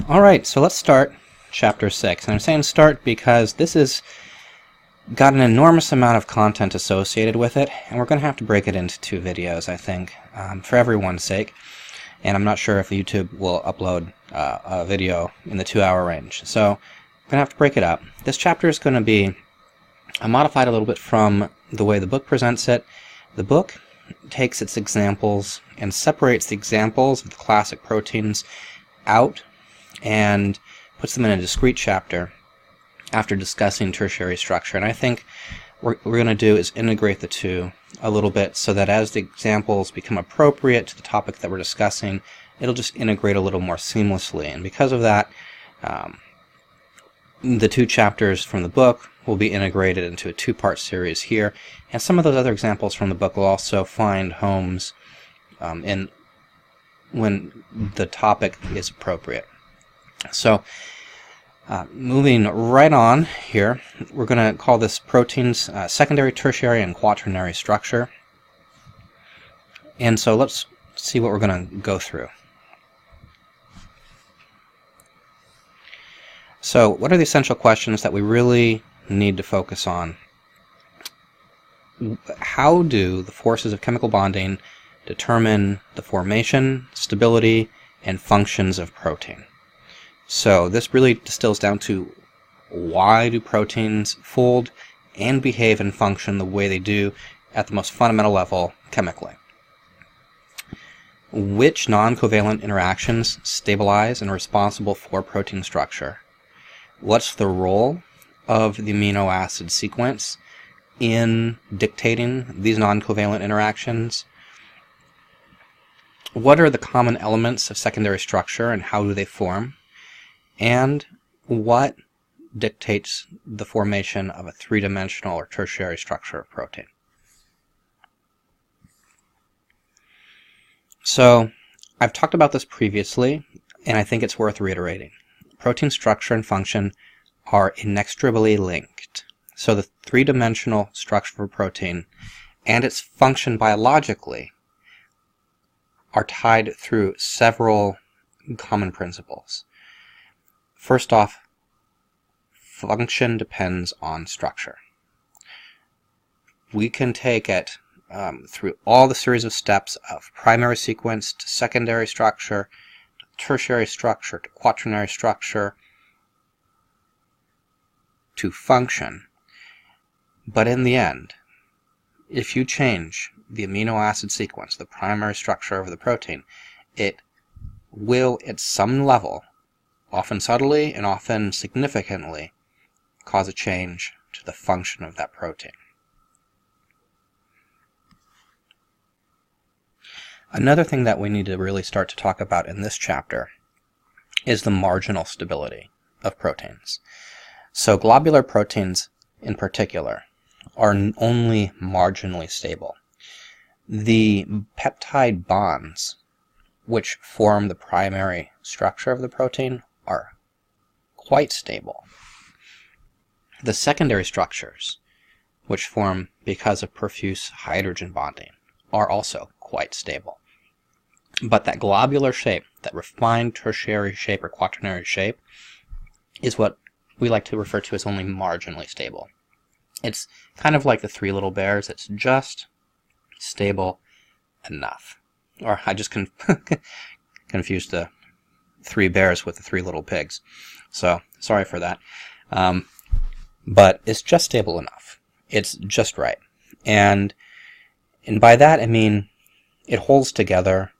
Alright, so let's start Chapter 6. And I'm saying start because this has got an enormous amount of content associated with it, and we're going to have to break it into 2 videos, I think, for everyone's sake. And I'm not sure if YouTube will upload a video in the 2-hour range. So I'm going to have to break it up. This chapter is going to be modified a little bit from the way the book presents it. The book takes its examples and separates the examples of the classic proteins out and puts them in a discrete chapter after discussing tertiary structure. And I think what we're going to do is integrate the two a little bit so that as the examples become appropriate to the topic that we're discussing, it'll just integrate a little more seamlessly. And because of that, the 2 chapters from the book will be integrated into a 2-part series here, and some of those other examples from the book will also find homes when the topic is appropriate. So, moving right on here, we're going to call this proteins secondary, tertiary, and quaternary structure. And so let's see what we're going to go through. So, what are the essential questions that we really need to focus on? How do the forces of chemical bonding determine the formation, stability, and functions of protein? So this really distills down to why do proteins fold and behave and function the way they do at the most fundamental level chemically? Which non-covalent interactions stabilize and are responsible for protein structure? What's the role of the amino acid sequence in dictating these non-covalent interactions? What are the common elements of secondary structure and how do they form? And what dictates the formation of a 3-dimensional or tertiary structure of protein? So, I've talked about this previously, and I think it's worth reiterating. Protein structure and function are inextricably linked. So the 3-dimensional structure of a protein and its function biologically are tied through several common principles. First off, function depends on structure. We can take it through all the series of steps of primary sequence to secondary structure, to tertiary structure, to quaternary structure, to function. But in the end, if you change the amino acid sequence, the primary structure of the protein, it will at some level, often subtly and often significantly, cause a change to the function of that protein. Another thing that we need to really start to talk about in this chapter is the marginal stability of proteins. So globular proteins in particular are only marginally stable. The peptide bonds which form the primary structure of the protein are quite stable. The secondary structures, which form because of profuse hydrogen bonding, are also quite stable. But that globular shape, that refined tertiary shape or quaternary shape, is what we like to refer to as only marginally stable. It's kind of like the 3 little bears. It's just stable enough. Or I just confused the 3 bears with the 3 little pigs. So, sorry for that. But it's just stable enough. It's just right. And by that I mean it holds together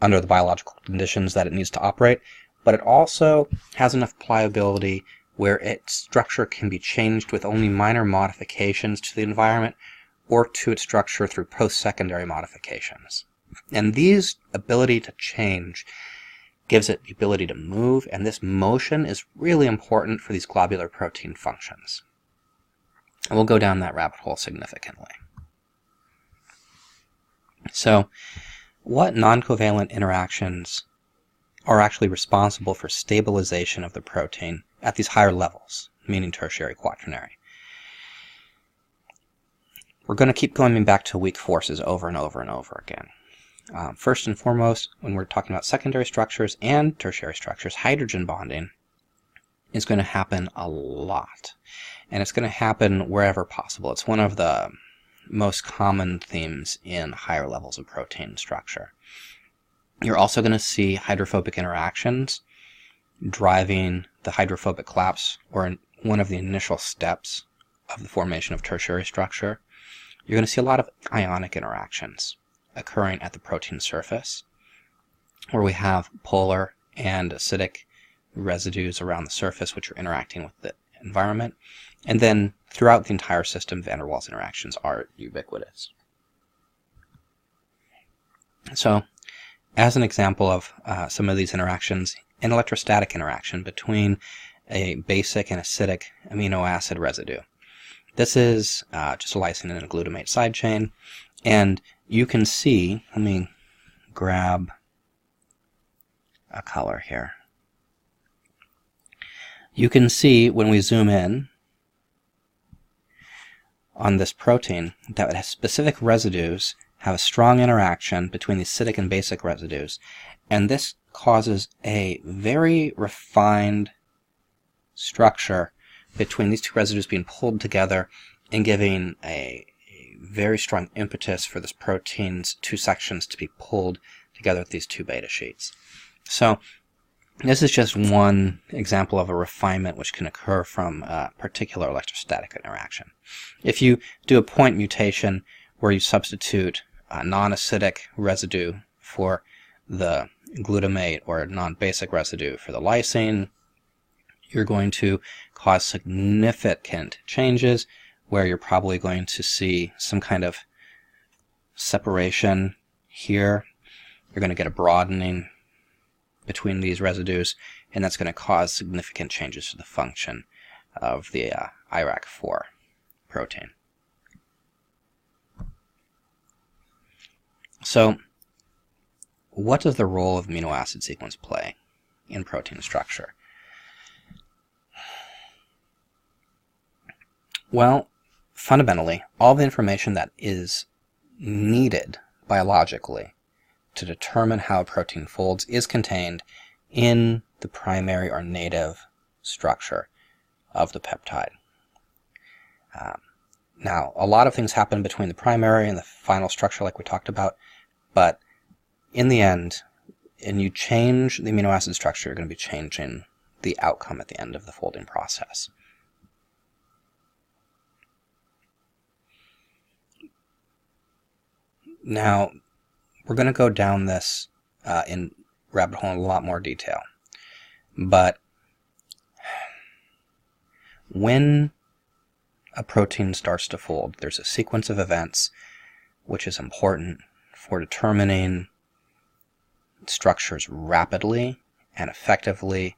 under the biological conditions that it needs to operate, but it also has enough pliability where its structure can be changed with only minor modifications to the environment or to its structure through post-secondary modifications. And these ability to change gives it the ability to move, and this motion is really important for these globular protein functions. And we'll go down that rabbit hole significantly. So, what non-covalent interactions are actually responsible for stabilization of the protein at these higher levels, meaning tertiary, quaternary? We're going to keep going back to weak forces over and over and over again. First and foremost, when we're talking about secondary structures and tertiary structures, hydrogen bonding is going to happen a lot. And it's going to happen wherever possible. It's one of the most common themes in higher levels of protein structure. You're also going to see hydrophobic interactions driving the hydrophobic collapse, or one of the initial steps of the formation of tertiary structure. You're going to see a lot of ionic interactions occurring at the protein surface, where we have polar and acidic residues around the surface which are interacting with the environment. And then throughout the entire system, van der Waals interactions are ubiquitous. So, as an example of some of these interactions, an electrostatic interaction between a basic and acidic amino acid residue. This is just a lysine and a glutamate side chain, and you can see, let me grab a color here. You can see when we zoom in on this protein that it has specific residues have a strong interaction between the acidic and basic residues, and this causes a very refined structure between these two residues being pulled together and giving a very strong impetus for this protein's two sections to be pulled together with these two beta sheets. So this is just one example of a refinement which can occur from a particular electrostatic interaction. If you do a point mutation where you substitute a non-acidic residue for the glutamate or a non-basic residue for the lysine, you're going to cause significant changes where you're probably going to see some kind of separation here. You're going to get a broadening between these residues, and that's going to cause significant changes to the function of the IRAC4 protein. So, what does the role of amino acid sequence play in protein structure? Well, fundamentally, all the information that is needed biologically to determine how a protein folds is contained in the primary or native structure of the peptide. Now, a lot of things happen between the primary and the final structure like we talked about, but in the end, when you change the amino acid structure, you're going to be changing the outcome at the end of the folding process. Now, we're going to go down this in rabbit hole in a lot more detail, but when a protein starts to fold, there's a sequence of events which is important for determining structures rapidly and effectively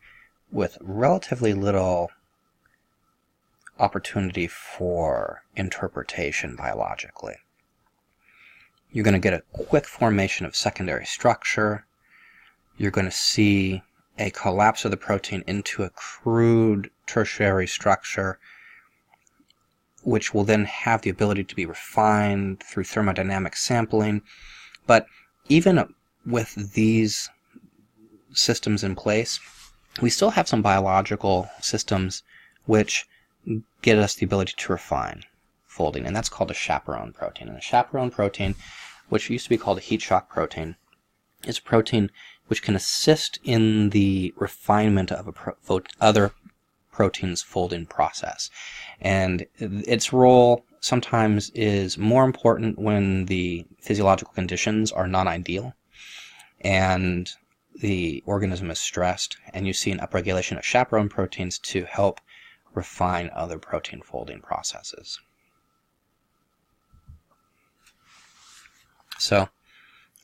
with relatively little opportunity for interpretation biologically. You're going to get a quick formation of secondary structure. You're going to see a collapse of the protein into a crude tertiary structure, which will then have the ability to be refined through thermodynamic sampling. But even with these systems in place, we still have some biological systems which get us the ability to refine folding, and that's called a chaperone protein. And a chaperone protein, which used to be called a heat shock protein, is a protein which can assist in the refinement of other proteins' folding process. And its role sometimes is more important when the physiological conditions are non-ideal and the organism is stressed, and you see an upregulation of chaperone proteins to help refine other protein folding processes. So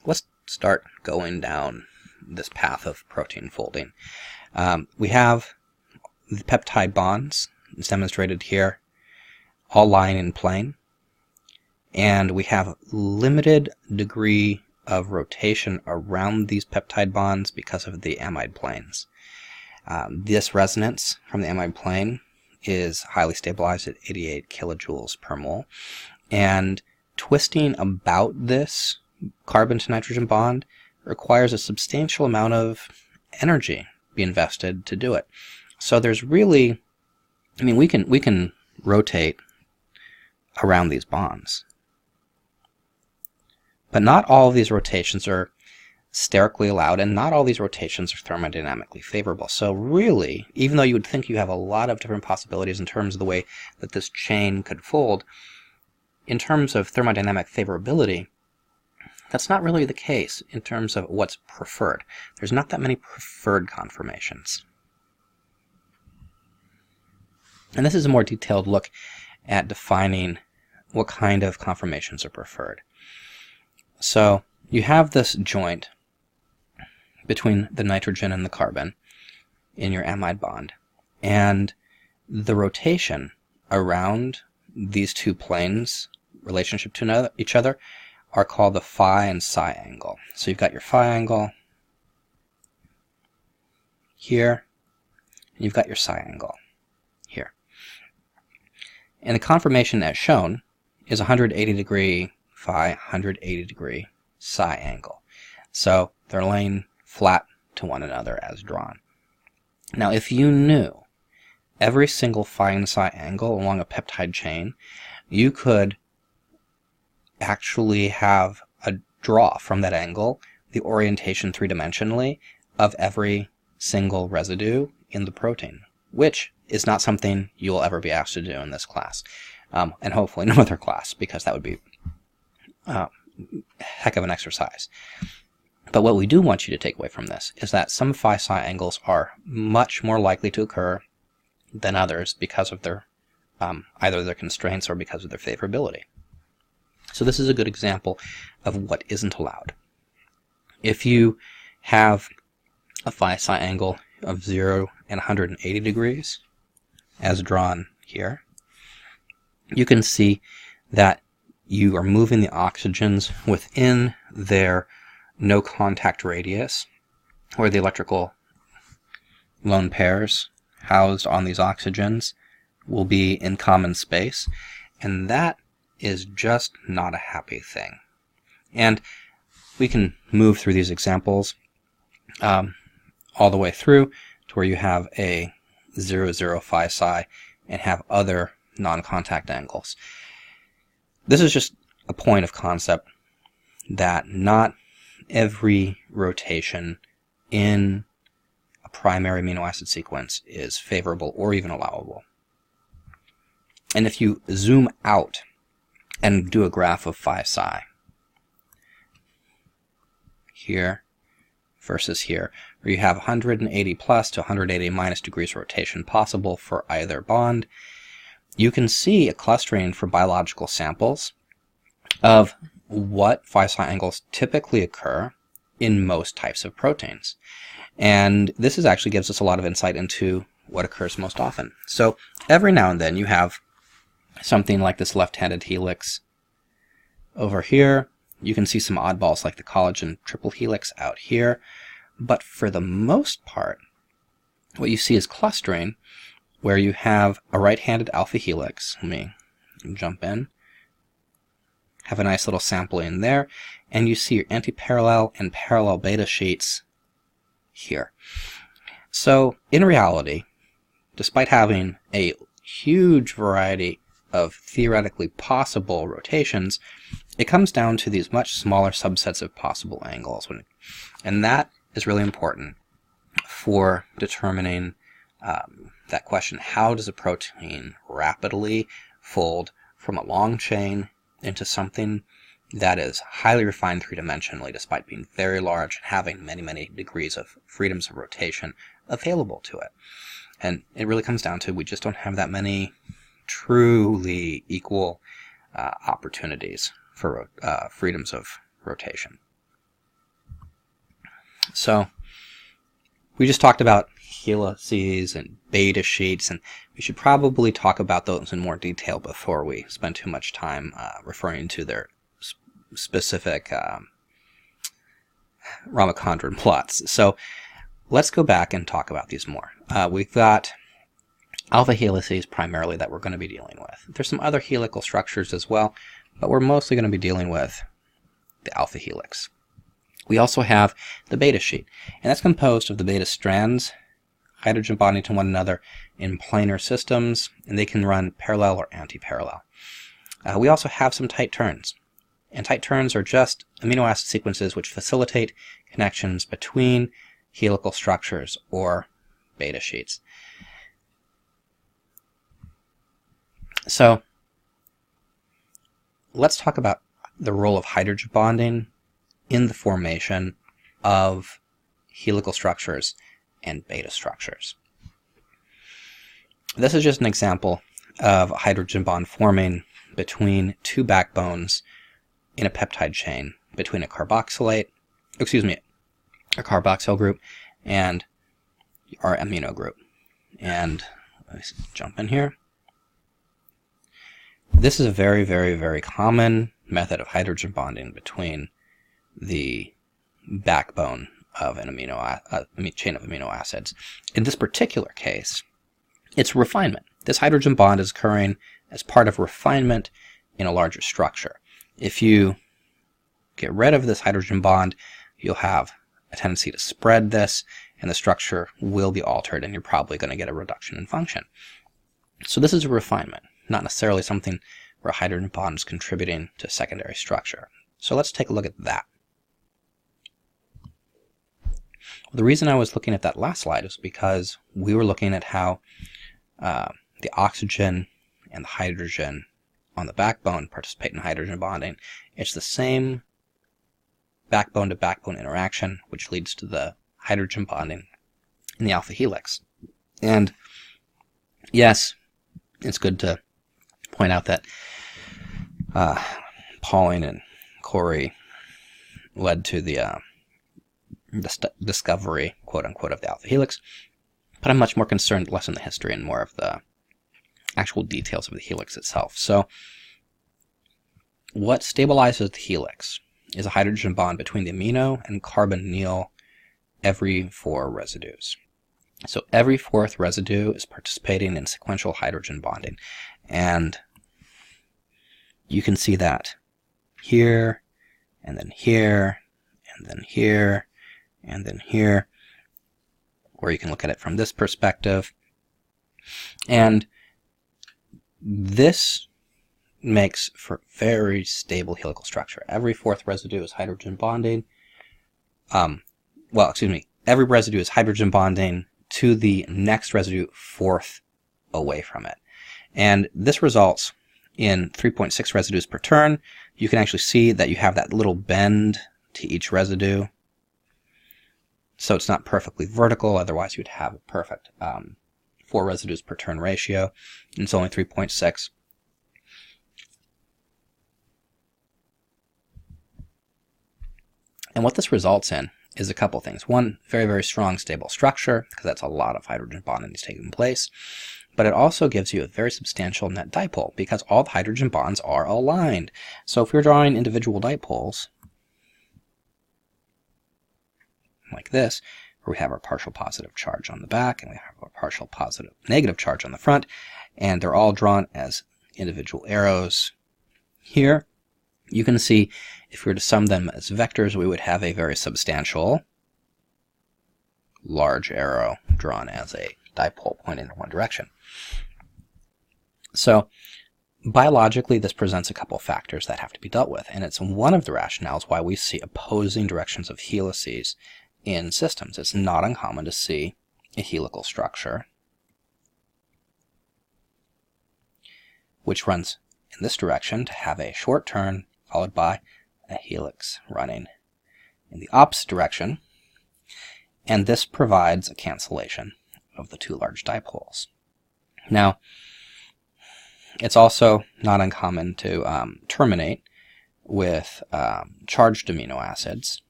let's start going down this path of protein folding. We have the peptide bonds, it's demonstrated here, all lying in plane, and we have limited degree of rotation around these peptide bonds because of the amide planes. This resonance from the amide plane is highly stabilized at 88 kilojoules per mole, and twisting about this carbon to nitrogen bond requires a substantial amount of energy be invested to do it. So there's really, I mean, we can rotate around these bonds, but not all of these rotations are sterically allowed, and not all these rotations are thermodynamically favorable. So really, even though you would think you have a lot of different possibilities in terms of the way that this chain could fold, in terms of thermodynamic favorability, that's not really the case in terms of what's preferred. There's not that many preferred conformations. And this is a more detailed look at defining what kind of conformations are preferred. So you have this joint between the nitrogen and the carbon in your amide bond, and the rotation around these two planes relationship to each other are called the phi and psi angle. So you've got your phi angle here, and you've got your psi angle here. And the conformation as shown is 180 degree phi, 180 degree psi angle. So they're laying flat to one another as drawn. Now if you knew every single phi and psi angle along a peptide chain, you could actually have a draw from that angle the orientation three-dimensionally of every single residue in the protein, which is not something you will ever be asked to do in this class, and hopefully no other class, because that would be a heck of an exercise. But what we do want you to take away from this is that some phi-psi angles are much more likely to occur than others because of their either their constraints or because of their favorability. So this is a good example of what isn't allowed. If you have a phi-psi angle of 0 and 180 degrees, as drawn here, you can see that you are moving the oxygens within their no contact radius, where the electrical lone pairs housed on these oxygens will be in common space, and that is just not a happy thing. And we can move through these examples all the way through to where you have a 0, 0 phi psi and have other non-contact angles. This is just a point of concept that not every rotation in a primary amino acid sequence is favorable or even allowable. And if you zoom out and do a graph of phi psi here versus here, where you have 180 plus to 180 minus degrees rotation possible for either bond, you can see a clustering for biological samples of what phi-psi angles typically occur in most types of proteins. And this actually gives us a lot of insight into what occurs most often. So every now and then you have something like this left-handed helix over here. You can see some oddballs like the collagen triple helix out here. But for the most part, what you see is clustering, where you have a right-handed alpha helix. Let me jump in. Have a nice little sample in there, and you see your antiparallel and parallel beta sheets here. So in reality, despite having a huge variety of theoretically possible rotations, it comes down to these much smaller subsets of possible angles. And that is really important for determining that question: how does a protein rapidly fold from a long chain into something that is highly refined three-dimensionally, despite being very large and having many, many degrees of freedoms of rotation available to it? And it really comes down to, we just don't have that many truly equal opportunities for freedoms of rotation. So we just talked about helices and beta sheets, and we should probably talk about those in more detail before we spend too much time referring to their specific Ramachandran plots. So let's go back and talk about these more. We've got alpha helices primarily that we're going to be dealing with. There's some other helical structures as well, but we're mostly going to be dealing with the alpha helix. We also have the beta sheet, and that's composed of the beta strands hydrogen bonding to one another in planar systems, and they can run parallel or antiparallel. We also have some tight turns, and tight turns are just amino acid sequences which facilitate connections between helical structures or beta sheets. So let's talk about the role of hydrogen bonding in the formation of helical structures and beta structures. This is just an example of a hydrogen bond forming between two backbones in a peptide chain between a carboxyl group and our amino group. And let's jump in here. This is a very, very, very common method of hydrogen bonding between the backbone of an chain of amino acids. In this particular case, it's refinement. This hydrogen bond is occurring as part of refinement in a larger structure. If you get rid of this hydrogen bond, you'll have a tendency to spread this, and the structure will be altered, and you're probably going to get a reduction in function. So this is a refinement, not necessarily something where a hydrogen bond is contributing to secondary structure. So let's take a look at that. The reason I was looking at that last slide is because we were looking at how the oxygen and the hydrogen on the backbone participate in hydrogen bonding. It's the same backbone to backbone interaction which leads to the hydrogen bonding in the alpha helix. And yes, it's good to point out that Pauling and Corey led to the discovery, quote-unquote, of the alpha helix, but I'm much more concerned less in the history and more of the actual details of the helix itself. So what stabilizes the helix is a hydrogen bond between the amino and carbonyl every 4 residues. So every 4th residue is participating in sequential hydrogen bonding, and you can see that here, and then here, and then here, and then here, or you can look at it from this perspective. And this makes for very stable helical structure. Every 4th residue is hydrogen bonding. Every residue is hydrogen bonding to the next residue 4th away from it. And this results in 3.6 residues per turn. You can actually see that you have that little bend to each residue. So it's not perfectly vertical, otherwise you'd have a perfect 4 residues per turn ratio. And it's only 3.6. And what this results in is a couple things. One, very, very strong stable structure, because that's a lot of hydrogen bonding that's taking place. But it also gives you a very substantial net dipole, because all the hydrogen bonds are aligned. So if we're drawing individual dipoles, like this, where we have our partial positive charge on the back, and we have our partial positive negative charge on the front, and they're all drawn as individual arrows here, you can see if we were to sum them as vectors, we would have a very substantial large arrow drawn as a dipole pointing in one direction. So biologically, this presents a couple factors that have to be dealt with, and it's one of the rationales why we see opposing directions of helices in systems. It's not uncommon to see a helical structure which runs in this direction to have a short turn followed by a helix running in the opposite direction, and this provides a cancellation of the 2 large dipoles. Now, it's also not uncommon to terminate with charged amino acids,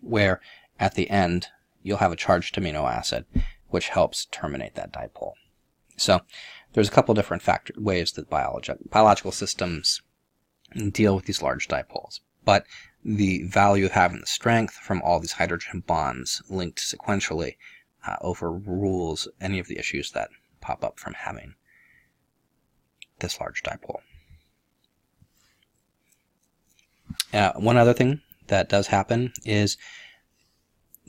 where at the end you'll have a charged amino acid which helps terminate that dipole. So there's a couple different ways that biological systems deal with these large dipoles, but the value of having the strength from all these hydrogen bonds linked sequentially overrules any of the issues that pop up from having this large dipole. One other thing that does happen is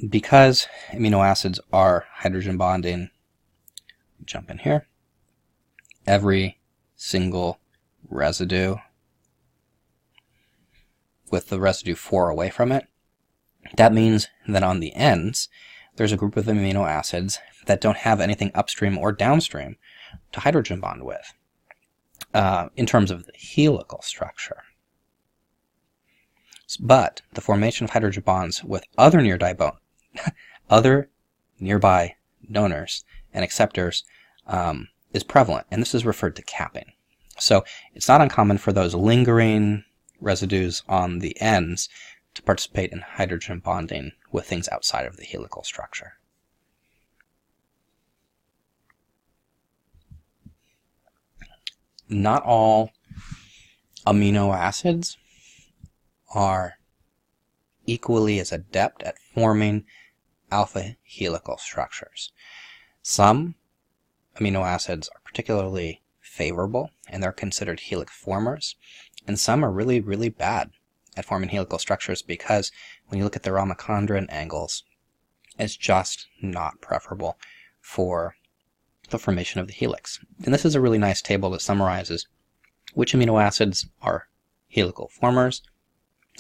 because amino acids are hydrogen bonding, jump in here, every single residue with the residue 4 away from it, that means that on the ends there's a group of amino acids that don't have anything upstream or downstream to hydrogen bond with in terms of the helical structure. But the formation of hydrogen bonds with other nearby donors and acceptors is prevalent, and this is referred to capping. So it's not uncommon for those lingering residues on the ends to participate in hydrogen bonding with things outside of the helical structure. Not all amino acids are equally as adept at forming alpha helical structures. Some amino acids are particularly favorable and they're considered helic formers, and some are really, really bad at forming helical structures because when you look at their mitochondrial angles, it's just not preferable for the formation of the helix. And this is a really nice table that summarizes which amino acids are helical formers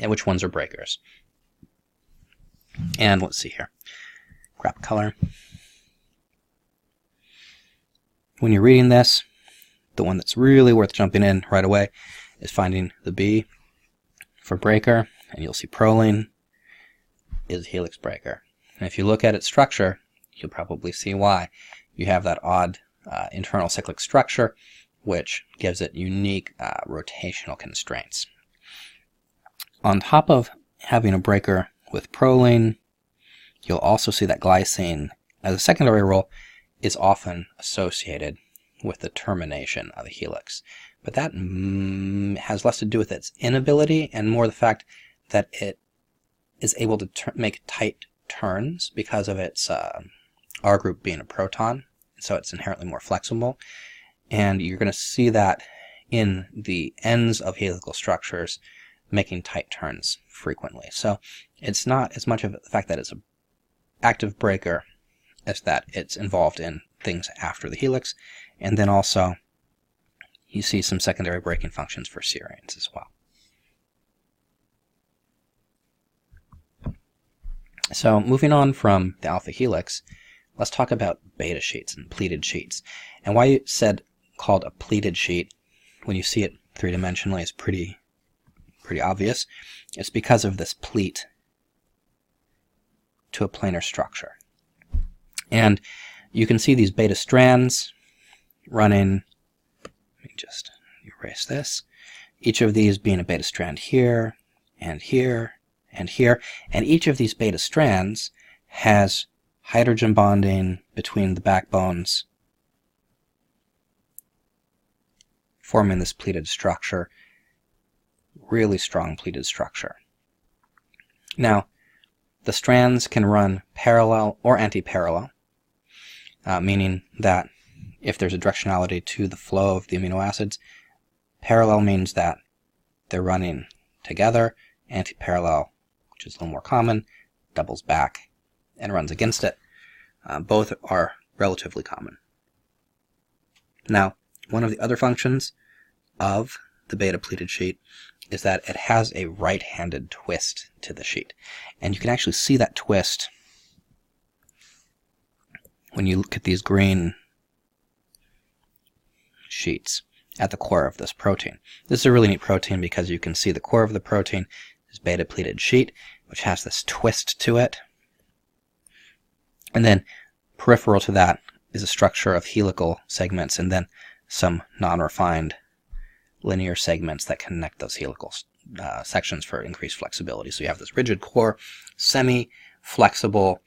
and which ones are breakers. And let's see here. Grab color. When you're reading this, the one that's really worth jumping in right away is finding the B for breaker, and you'll see proline is a helix breaker. And if you look at its structure, you'll probably see why. You have that odd internal cyclic structure, which gives it unique rotational constraints. On top of having a breaker with proline, you'll also see that glycine, as a secondary role, is often associated with the termination of a helix. But that has less to do with its inability and more the fact that it is able to make tight turns because of its R group being a proton, so it's inherently more flexible. And you're going to see that in the ends of helical structures making tight turns frequently. So it's not as much of the fact that it's an active breaker as that it's involved in things after the helix. And then also you see some secondary breaking functions for serines as well. So moving on from the alpha helix, let's talk about beta sheets and pleated sheets. And why you said called a pleated sheet when you see it three-dimensionally is pretty obvious. It's because of this pleat to a planar structure. And you can see these beta strands running. Let me just erase this. Each of these being a beta strand here and here and here. And each of these beta strands has hydrogen bonding between the backbones, forming this pleated structure. Really strong pleated structure. Now, the strands can run parallel or antiparallel, meaning that if there's a directionality to the flow of the amino acids, parallel means that they're running together. Antiparallel, which is a little more common, doubles back and runs against it. Both are relatively common. Now, one of the other functions of the beta pleated sheet is that it has a right-handed twist to the sheet. And you can actually see that twist when you look at these green sheets at the core of this protein. This is a really neat protein because you can see the core of the protein is beta pleated sheet, which has this twist to it. And then peripheral to that is a structure of helical segments and then some non-refined linear segments that connect those helical sections for increased flexibility. So you have this rigid core, semi-flexible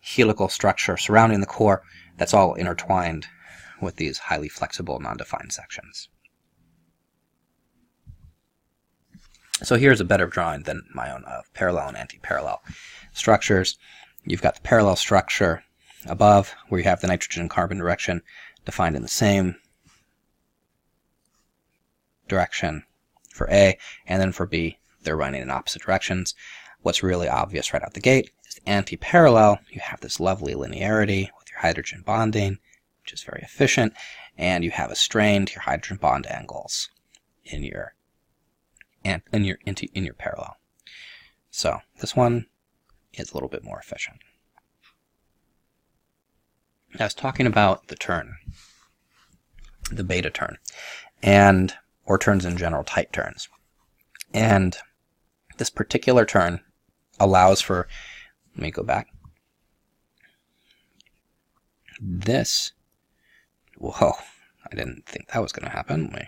helical structure surrounding the core that's all intertwined with these highly flexible, non-defined sections. So here's a better drawing than my own of parallel and antiparallel structures. You've got the parallel structure above where you have the nitrogen and carbon direction defined in the same direction for A, and then for B, they're running in opposite directions. What's really obvious right out the gate is the antiparallel. You have this lovely linearity with your hydrogen bonding, which is very efficient, and you have a strain to your hydrogen bond angles in your parallel. So this one is a little bit more efficient. I was talking about the turn, the beta turn, or turns in general, tight turns. And this particular turn allows for, let me go back. This, whoa, I didn't think that was going to happen. Let me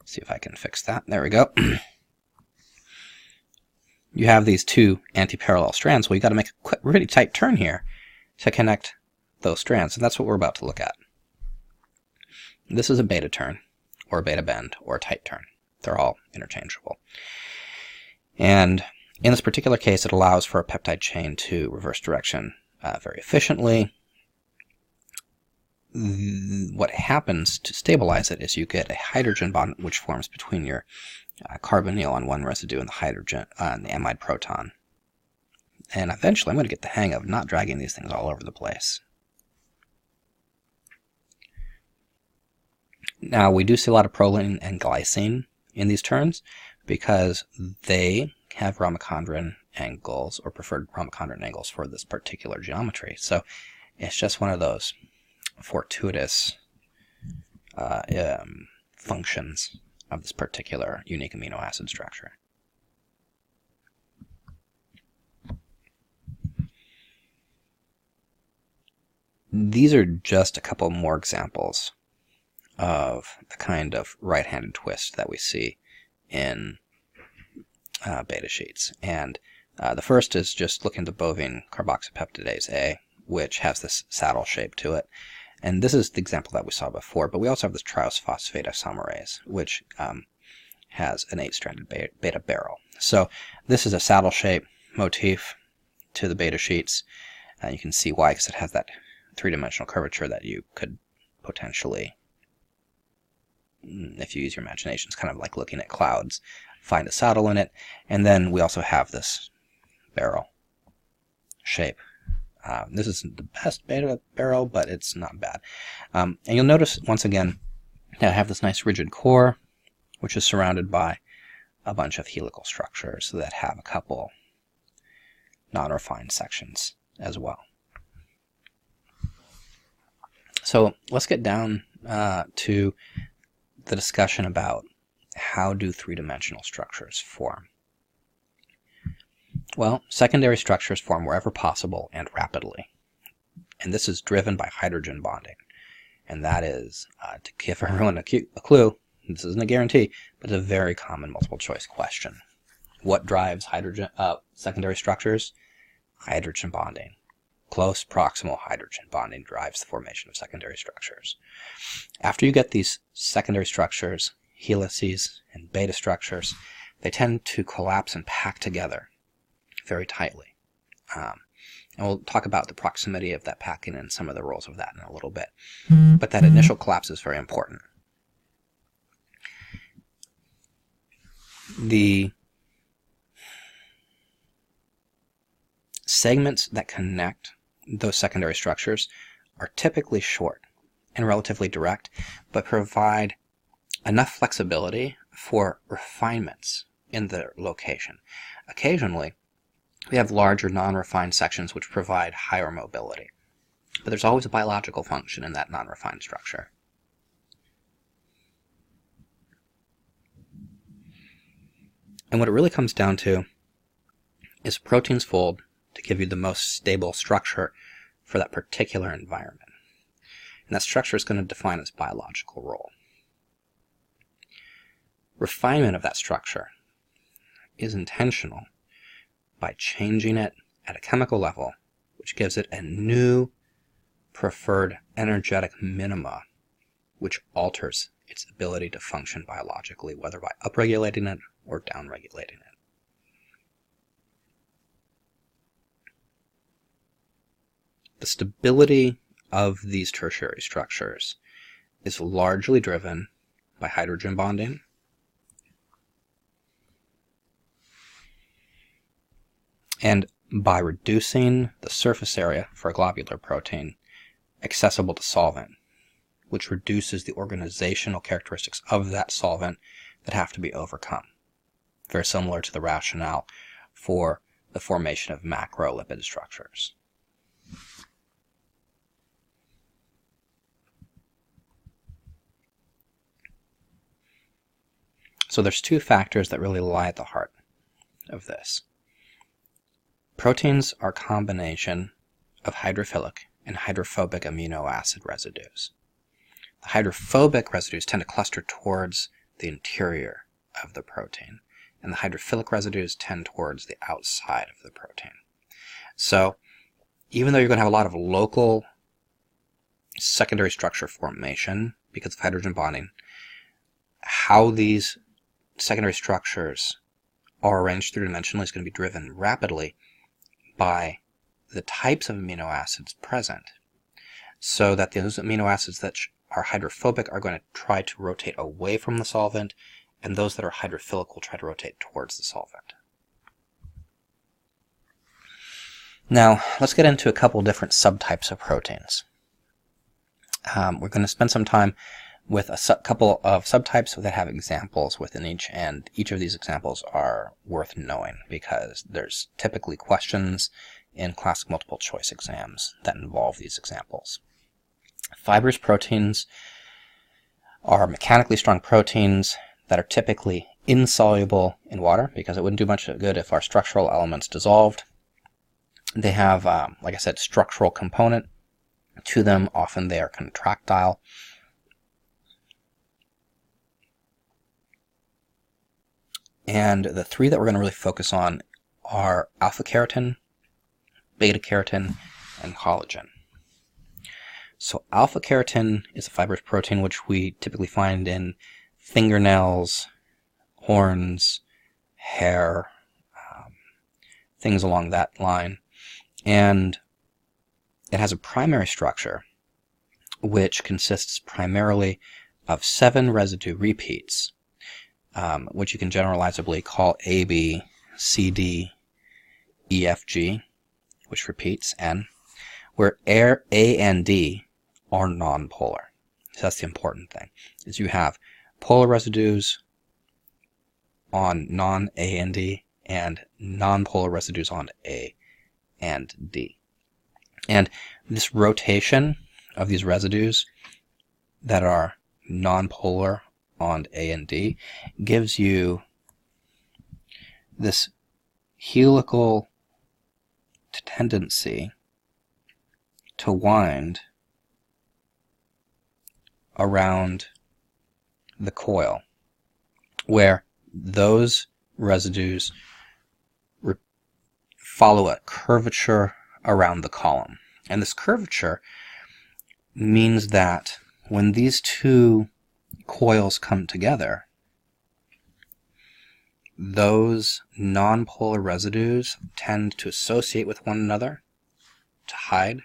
see if I can fix that. There we go. You have these two anti-parallel strands. Well, you got to make a really tight turn here to connect those strands, and that's what we're about to look at. This is a beta turn, or a beta bend, or a tight turn. They're all interchangeable. And in this particular case, it allows for a peptide chain to reverse direction very efficiently. What happens to stabilize it is you get a hydrogen bond which forms between your carbonyl on one residue and the hydrogen and the amide proton. And eventually I'm going to get the hang of not dragging these things all over the place. Now, we do see a lot of proline and glycine in these turns because they have Ramachandran angles, or preferred Ramachandran angles for this particular geometry. So it's just one of those fortuitous functions of this particular unique amino acid structure. These are just a couple more examples of the kind of right-handed twist that we see in beta sheets. And the first is just looking at the bovine carboxypeptidase A, which has this saddle shape to it. And this is the example that we saw before, but we also have this triose-phosphate isomerase, which has an 8-stranded beta barrel. So this is a saddle shape motif to the beta sheets. You can see why, because it has that three-dimensional curvature that you could potentially, if you use your imagination, it's kind of like looking at clouds, find a saddle in it. And then we also have this barrel shape. This isn't the best beta barrel, but it's not bad. And you'll notice, once again, that I have this nice rigid core, which is surrounded by a bunch of helical structures that have a couple non-refined sections as well. So let's get down to the discussion about how do three-dimensional structures form. Well, secondary structures form wherever possible and rapidly. And this is driven by hydrogen bonding. And that is, to give everyone a clue, this isn't a guarantee, but it's a very common multiple choice question. What drives secondary structures? Hydrogen bonding. Close proximal hydrogen bonding drives the formation of secondary structures. After you get these secondary structures, helices and beta structures, they tend to collapse and pack together very tightly. And we'll talk about the proximity of that packing and some of the roles of that in a little bit. But that initial collapse is very important. The segments that connect those secondary structures are typically short and relatively direct, but provide enough flexibility for refinements in their location. Occasionally, we have larger non-refined sections which provide higher mobility, but there's always a biological function in that non-refined structure. And what it really comes down to is proteins fold to give you the most stable structure for that particular environment. And that structure is going to define its biological role. Refinement of that structure is intentional by changing it at a chemical level, which gives it a new preferred energetic minima, which alters its ability to function biologically, whether by upregulating it or downregulating it. The stability of these tertiary structures is largely driven by hydrogen bonding And by reducing the surface area for a globular protein accessible to solvent, which reduces the organizational characteristics of that solvent that have to be overcome. Very similar to the rationale for the formation of macrolipid structures. So there's two factors that really lie at the heart of this. Proteins are a combination of hydrophilic and hydrophobic amino acid residues. The hydrophobic residues tend to cluster towards the interior of the protein, and the hydrophilic residues tend towards the outside of the protein. So even though you're going to have a lot of local secondary structure formation because of hydrogen bonding, how these secondary structures are arranged three-dimensionally is going to be driven rapidly by the types of amino acids present, so that those amino acids that are hydrophobic are going to try to rotate away from the solvent, and those that are hydrophilic will try to rotate towards the solvent. Now, let's get into a couple different subtypes of proteins. We're going to spend some time with a couple of subtypes that have examples within each, and each of these examples are worth knowing because there's typically questions in classic multiple choice exams that involve these examples. Fibrous proteins are mechanically strong proteins that are typically insoluble in water because it wouldn't do much good if our structural elements dissolved. They have, like I said, structural component to them. Often they are contractile. And the three that we're going to really focus on are alpha-keratin, beta-keratin, and collagen. So alpha-keratin is a fibrous protein which we typically find in fingernails, horns, hair, things along that line. And it has a primary structure which consists primarily of 7 residue repeats, which you can generalizably call A, B, C, D, E, F, G, which repeats N, where A and D are nonpolar. So that's the important thing, is you have polar residues on non-A and D and nonpolar residues on A and D. And this rotation of these residues that are nonpolar on A and D gives you this helical tendency to wind around the coil, where those residues follow a curvature around the column. And this curvature means that when these two coils come together, those nonpolar residues tend to associate with one another to hide,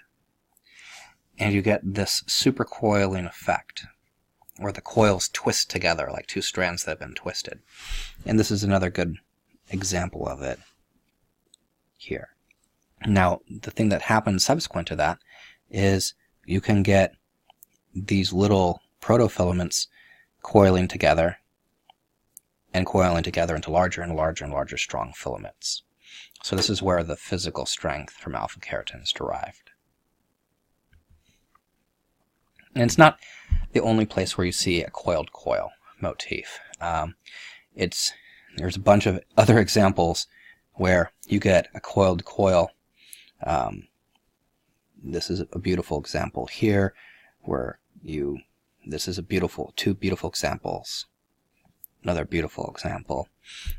and you get this supercoiling effect, where the coils twist together like two strands that have been twisted. And this is another good example of it here. Now, the thing that happens subsequent to that is you can get these little protofilaments coiling together and coiling together into larger and larger and larger strong filaments. So this is where the physical strength from alpha-keratin is derived. And it's not the only place where you see a coiled coil motif. There's a bunch of other examples where you get a coiled coil. This is a beautiful example here, where this is two beautiful examples. Another beautiful example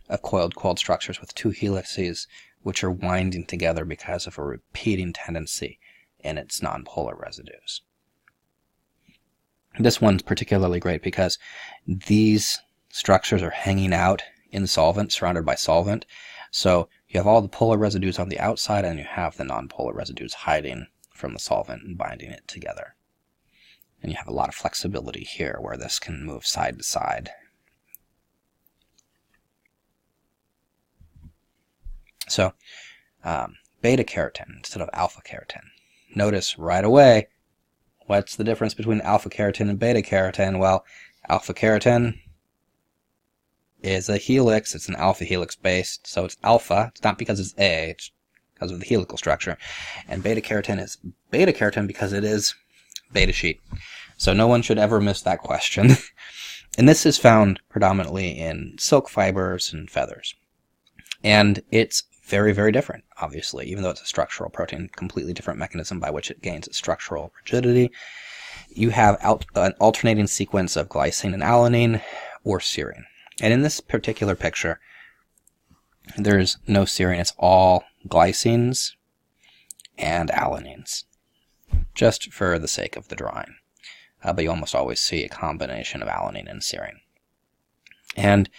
of coiled structures with two helices which are winding together because of a repeating tendency in its nonpolar residues. This one's particularly great because these structures are hanging out in solvent, surrounded by solvent. So you have all the polar residues on the outside, and you have the nonpolar residues hiding from the solvent and binding it together. And you have a lot of flexibility here where this can move side to side. So beta carotene instead of alpha carotene. Notice right away, what's the difference between alpha carotene and beta carotene? Well, alpha carotene is a helix. It's an alpha helix based, so it's alpha. It's not because it's A, it's because of the helical structure. And beta carotene is beta carotene because it is beta sheet. So no one should ever miss that question. And this is found predominantly in silk fibers and feathers. And it's very, very different, obviously, even though it's a structural protein, completely different mechanism by which it gains its structural rigidity. You have an alternating sequence of glycine and alanine or serine. And in this particular picture, there's no serine. It's all glycines and alanines, just for the sake of the drawing. But you almost always see a combination of alanine and serine. And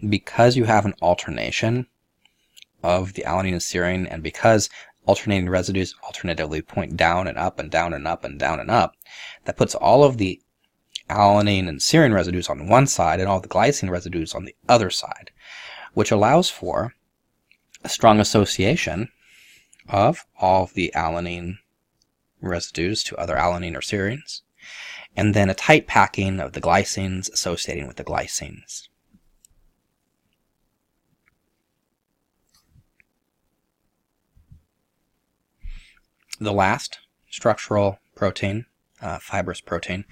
because you have an alternation of the alanine and serine, and because alternating residues alternatively point down and up and down and up and down and up, that puts all of the alanine and serine residues on one side and all the glycine residues on the other side, which allows for a strong association of all of the alanine residues to other alanine or serines, and then a tight packing of the glycines associating with the glycines. The last structural protein, fibrous protein,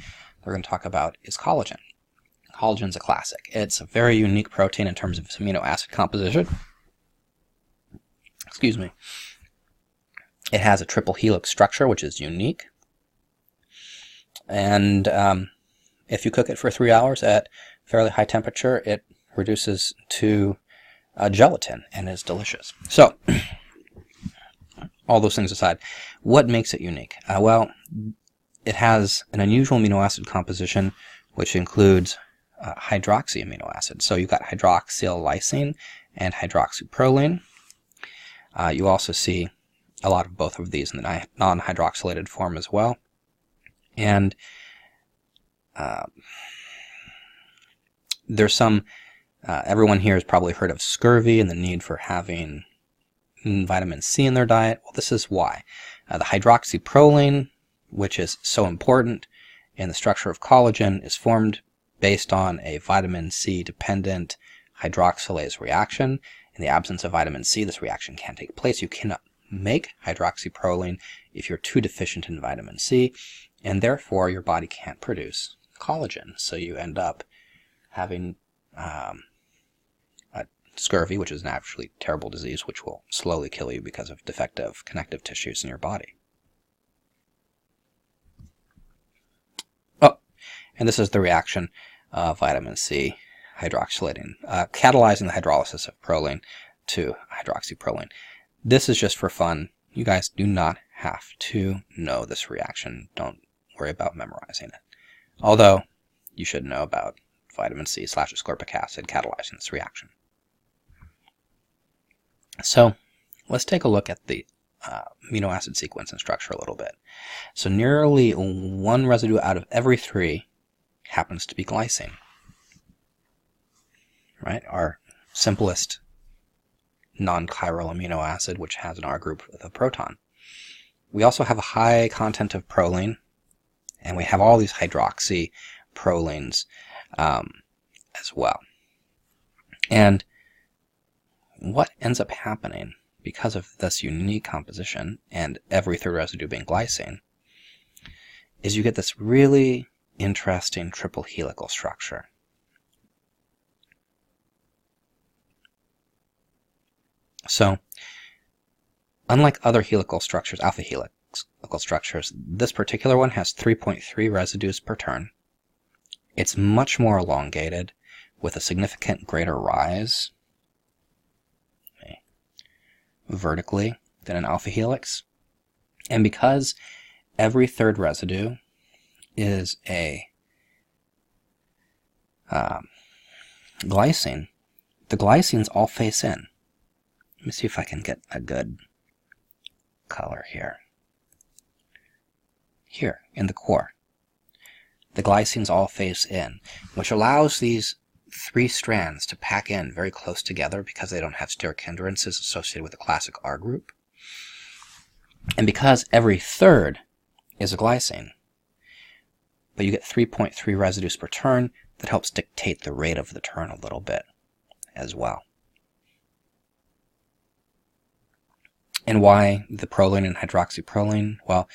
we're going to talk about is collagen. Collagen's a classic. It's a very unique protein in terms of its amino acid composition. Excuse me. It has a triple helix structure, which is unique. And if you cook it for 3 hours at fairly high temperature, it reduces to gelatin and is delicious. So, all those things aside, what makes it unique? Well, it has an unusual amino acid composition, which includes hydroxy amino acids. So you've got hydroxyl lysine and hydroxyproline. You also see a lot of both of these in the non-hydroxylated form as well. And there's some, everyone here has probably heard of scurvy and the need for having vitamin C in their diet. Well, this is why. The hydroxyproline, which is so important in the structure of collagen, is formed based on a vitamin C dependent hydroxylase reaction. In the absence of vitamin C, this reaction can't take place. You cannot make hydroxyproline if you're too deficient in vitamin C, and therefore your body can't produce collagen. So you end up having scurvy, which is an actually terrible disease which will slowly kill you because of defective connective tissues in your body. Oh, and this is the reaction of vitamin C hydroxylating, catalyzing the hydrolysis of proline to hydroxyproline. This is just for fun. You guys do not have to know this reaction. Don't worry about memorizing it. Although, you should know about vitamin C / ascorbic acid catalyzing this reaction. So, let's take a look at the amino acid sequence and structure a little bit. So nearly one residue out of every 3 happens to be glycine. Right? Our simplest non-chiral amino acid, which has an R group with a proton. We also have a high content of proline, and we have all these hydroxy prolines as well. And what ends up happening because of this unique composition and every 3rd residue being glycine is you get this really interesting triple helical structure. So, unlike other helical structures, alpha helical structures, this particular one has 3.3 residues per turn. It's much more elongated with a significant greater rise vertically than an alpha helix. And because every 3rd residue is a glycine, the glycines all face in. Let me see if I can get a good color here. Here, in the core. The glycines all face in, which allows these 3 strands to pack in very close together because they don't have steric hindrances associated with the classic R group. And because every third is a glycine, but you get 3.3 residues per turn, that helps dictate the rate of the turn a little bit as well. And why the proline and hydroxyproline? Well,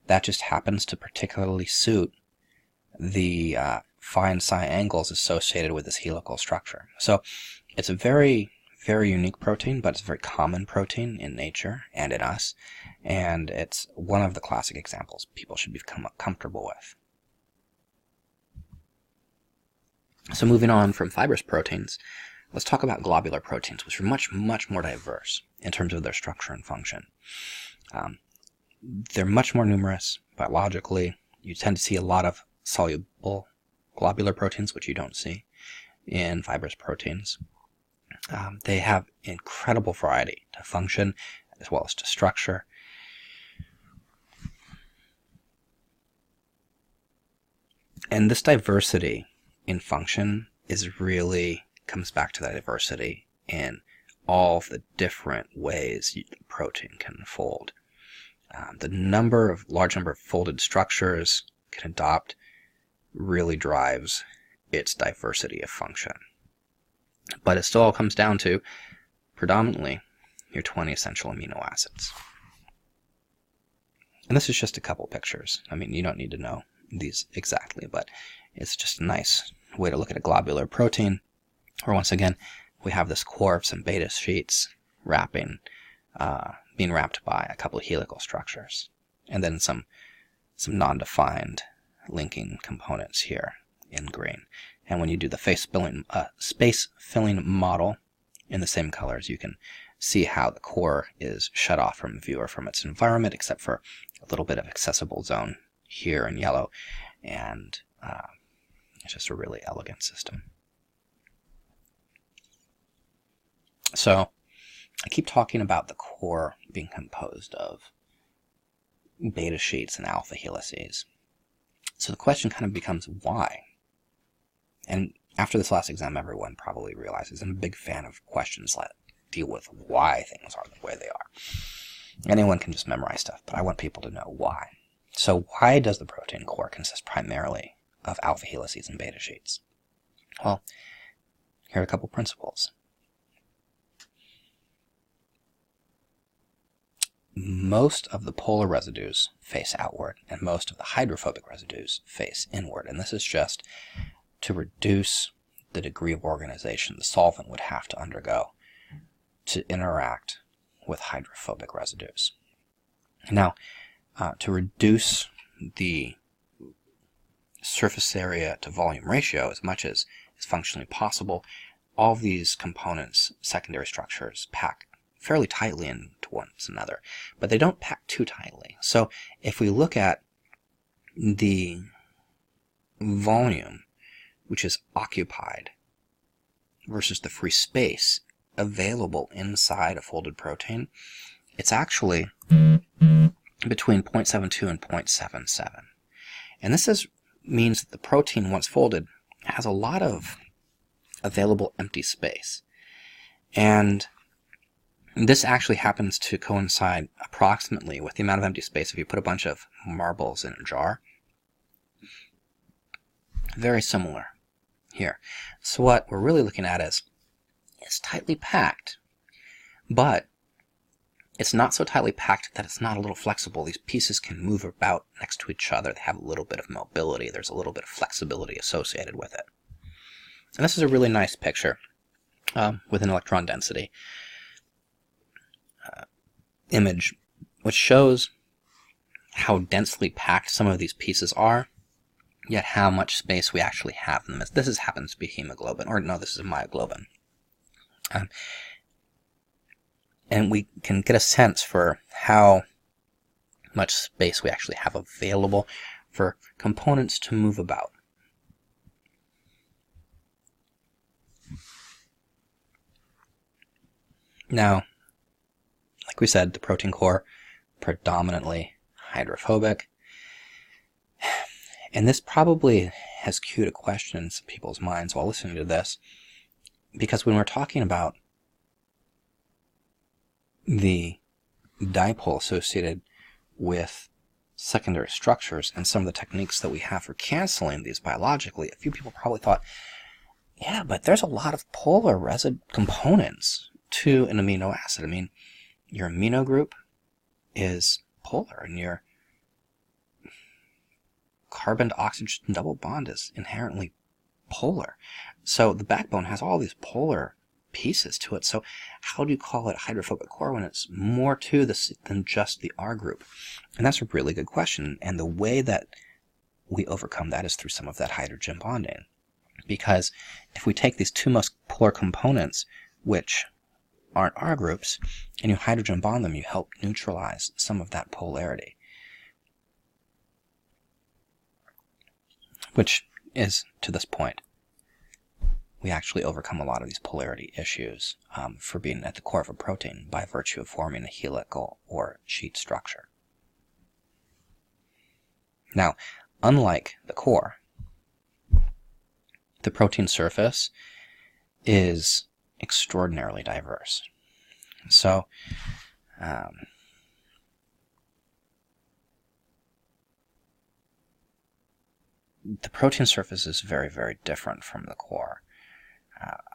that just happens to particularly suit the fine psi angles associated with this helical structure. So it's a very, very unique protein, but it's a very common protein in nature and in us, and it's one of the classic examples people should become comfortable with. So moving on from fibrous proteins, let's talk about globular proteins, which are much, much more diverse in terms of their structure and function. They're much more numerous biologically. You tend to see a lot of soluble globular proteins, which you don't see in fibrous proteins. They have incredible variety to function as well as to structure. And this diversity in function comes back to that diversity in all of the different ways the protein can fold. The large number of folded structures it can adopt really drives its diversity of function. But it still all comes down to predominantly your 20 essential amino acids. And this is just a couple pictures. I mean, you don't need to know these exactly, but it's just a nice way to look at a globular protein, where once again we have this core of some beta sheets being wrapped by a couple of helical structures, and then some non-defined linking components here in green. And when you do the space-filling model in the same colors, you can see how the core is shut off from view or from its environment, except for a little bit of accessible zone here in yellow, and it's just a really elegant system. So I keep talking about the core being composed of beta sheets and alpha helices. So the question kind of becomes why? And after this last exam, everyone probably realizes I'm a big fan of questions that deal with why things are the way they are. Anyone can just memorize stuff, but I want people to know why. So why does the protein core consist primarily of alpha helices and beta sheets? Well, here are a couple principles. Most of the polar residues face outward, and most of the hydrophobic residues face inward. And this is just to reduce the degree of organization the solvent would have to undergo to interact with hydrophobic residues. Now, to reduce the surface area to volume ratio as much as is functionally possible, all of these components, secondary structures, pack fairly tightly into one another, but they don't pack too tightly. So if we look at the volume which is occupied versus the free space available inside a folded protein, it's actually between 0.72 and 0.77. And this means that the protein, once folded, has a lot of available empty space. And this actually happens to coincide approximately with the amount of empty space if you put a bunch of marbles in a jar. Very similar here. So what we're really looking at is it's tightly packed, but it's not so tightly packed that it's not a little flexible. These pieces can move about next to each other. They have a little bit of mobility. There's a little bit of flexibility associated with it. And this is a really nice picture with an electron density image, which shows how densely packed some of these pieces are, yet how much space we actually have in them. This happens to be hemoglobin, or no, this is myoglobin. And we can get a sense for how much space we actually have available for components to move about. Now, like we said, the protein core predominantly hydrophobic. And this probably has cued a question in some people's minds while listening to this, because when we're talking about the dipole associated with secondary structures and some of the techniques that we have for canceling these biologically, a few people probably thought, yeah, but there's a lot of polar components to an amino acid. I mean, your amino group is polar, and your carbon to oxygen double bond is inherently polar. So the backbone has all these polar pieces to it. So how do you call it a hydrophobic core when it's more to this than just the R group? And that's a really good question. And the way that we overcome that is through some of that hydrogen bonding. Because if we take these two most polar components, which aren't R groups, and you hydrogen bond them, you help neutralize some of that polarity. Which is, to this point, we actually overcome a lot of these polarity issues for being at the core of a protein by virtue of forming a helical or sheet structure. Now, unlike the core, the protein surface is extraordinarily diverse. So, the protein surface is very, very different from the core.